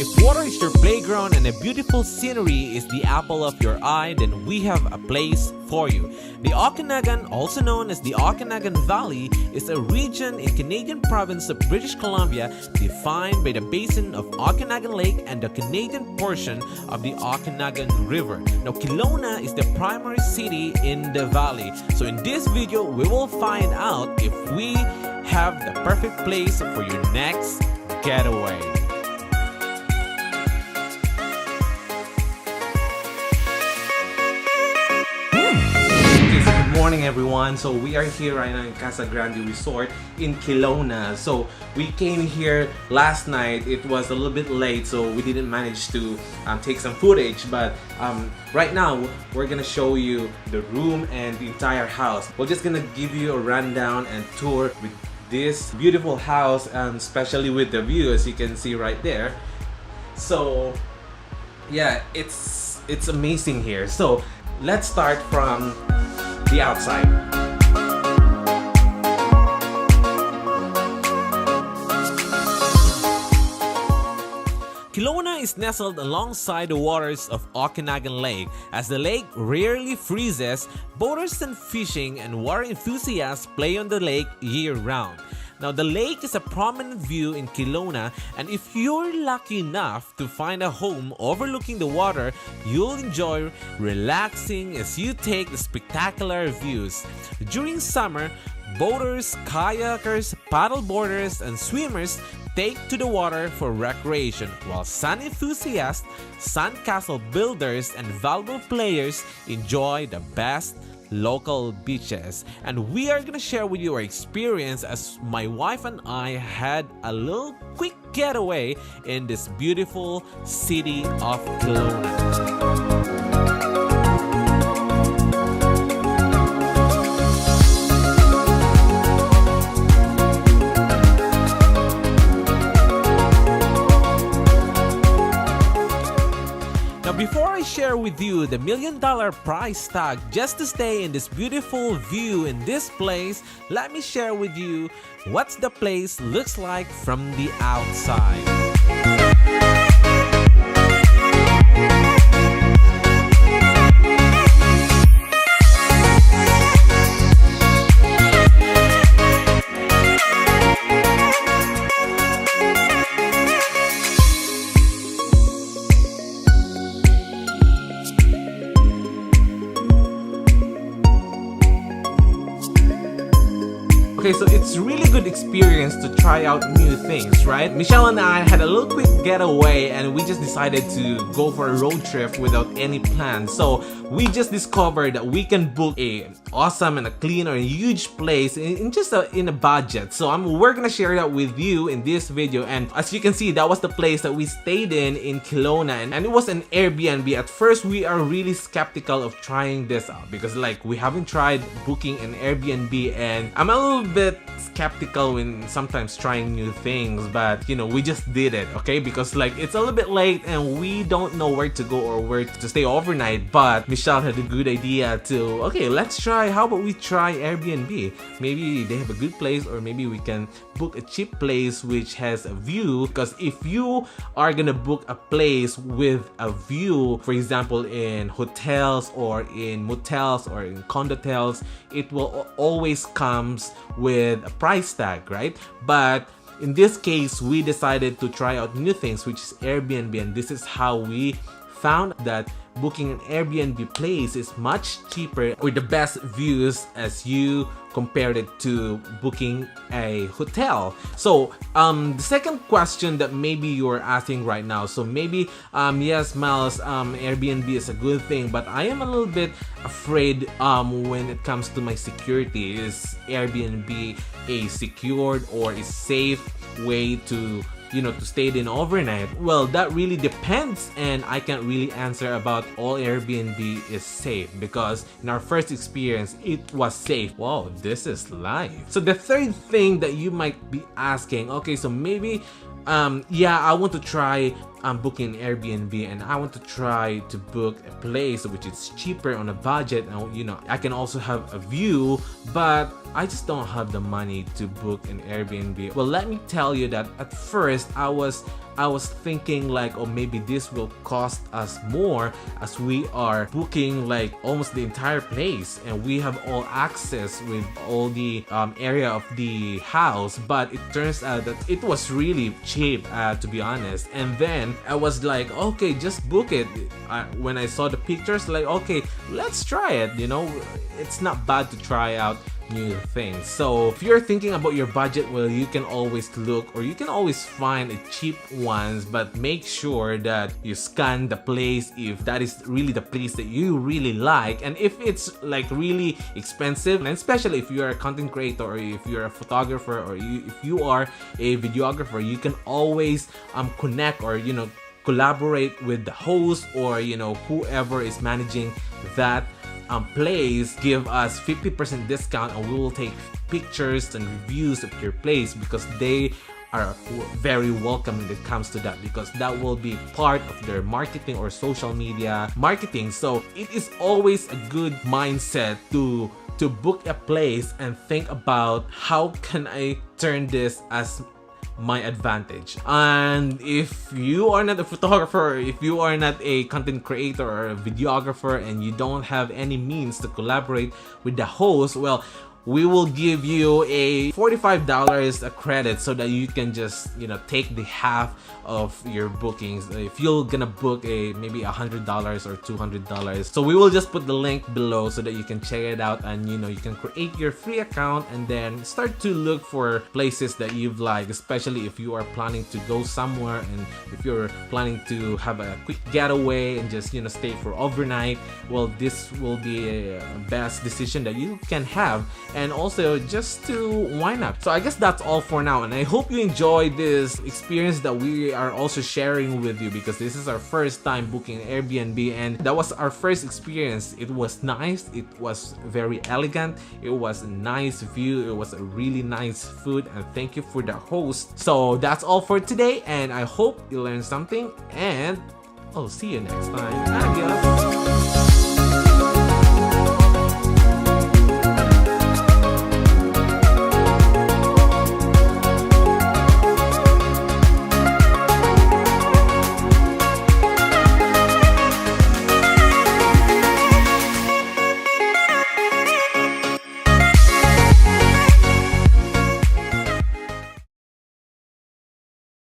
If water is your playground and a beautiful scenery is the apple of your eye, then we have a place for you. The Okanagan, also known as the Okanagan Valley, is a region in Canadian province of British Columbia defined by the basin of Okanagan Lake and the Canadian portion of the Okanagan River. Now, Kelowna is the primary city in the valley. So in this video, we will find out if we have the perfect place for your next getaway. Good morning everyone. So we are here right now in Casa Grande Resort in Kelowna. So we came here last night. It was a little bit late, so we didn't manage to take some footage, but right now we're gonna show you the room and the entire house. We're just gonna give you a rundown and tour with this beautiful house, and especially with the view as you can see right there. So yeah, it's amazing here. So let's start from the outside. Kelowna is nestled alongside the waters of Okanagan Lake. As the lake rarely freezes, boaters and fishing and water enthusiasts play on the lake year-round. Now, the lake is a prominent view in Kelowna, and if you're lucky enough to find a home overlooking the water, you'll enjoy relaxing as you take the spectacular views. During summer, boaters, kayakers, paddleboarders, and swimmers take to the water for recreation, while sun enthusiasts, sandcastle builders, and volleyball players enjoy the best local beaches. And we are gonna share with you our experience as my wife and I had a little quick getaway in this beautiful city of Kelowna. Before I share with you the $1 million price tag just to stay in this beautiful view in this place, let me share with you what the place looks like from the outside. Okay, so it's really good experience to try out new things, right? Michelle and I had a little quick getaway and we just decided to go for a road trip without any plans. So we just discovered that we can book a awesome and a clean or a huge place in a budget. So we're gonna share that with you in this video. And as you can see, that was the place that we stayed in Kelowna, and it was an Airbnb. At first, we are really skeptical of trying this out because like we haven't tried booking an Airbnb, and I'm a little bit skeptical when sometimes trying new things, but you know, we just did it, okay? Because like it's a little bit late and we don't know where to go or where to stay overnight, but Michelle had a good idea to, okay, let's try, how about we try Airbnb? Maybe they have a good place, or maybe we can book a cheap place which has a view. Because if you are gonna book a place with a view, for example in hotels or in motels or in condotels, it will always comes with a price tag, right? But in this case, we decided to try out new things, which is Airbnb, and this is how we found that booking an Airbnb place is much cheaper with the best views as you compared it to booking a hotel. So the second question that maybe you're asking right now, so maybe yes, Miles, Airbnb is a good thing, but I am a little bit afraid when it comes to my security. Is Airbnb a secured or a safe way to, you know, to stay in overnight? Well, that really depends, and I can't really answer about all Airbnb is safe, because in our first experience it was safe. Wow, this is live. So the third thing that you might be asking, okay, so maybe yeah, I want to try I'm booking Airbnb and I want to try to book a place which is cheaper on a budget, and you know, I can also have a view, but I just don't have the money to book an Airbnb. Well, let me tell you that at first I was thinking like, oh, maybe this will cost us more as we are booking like almost the entire place and we have all access with all the area of the house. But it turns out that it was really cheap, to be honest. And then I was like, okay, just book it. When I saw the pictures, like, okay, let's try it. You know, it's not bad to try out new things. So if you're thinking about your budget, well, you can always look, or you can always find cheap ones, but make sure that you scan the place if that is really the place that you really like. And if it's like really expensive, and especially if you're a content creator, or if you're a photographer, or if you are a videographer, you can always connect, or you know, collaborate with the host, or you know, whoever is managing that place. Give us 50% discount and we will take pictures and reviews of your place, because they are very welcome when it comes to that, because that will be part of their marketing or social media marketing. So it is always a good mindset to book a place and think about how can I turn this as my advantage. And if you are not a photographer, if you are not a content creator or a videographer, and you don't have any means to collaborate with the host, well, we will give you a $45 a credit so that you can just, you know, take the half of your bookings if you're gonna book a maybe $100 or $200. So we will just put the link below so that you can check it out, and you know, you can create your free account and then start to look for places that you've liked, especially if you are planning to go somewhere, and if you're planning to have a quick getaway and just, you know, stay for overnight. Well, this will be a best decision that you can have, and also just to wind up. So I guess that's all for now, and I hope you enjoyed this experience that we are also sharing with you, because this is our first time booking Airbnb, and that was our first experience. It was nice, it was very elegant, it was a nice view, it was a really nice food, and thank you for the host. So that's all for today, and I hope you learned something, and I'll see you next time. Adios.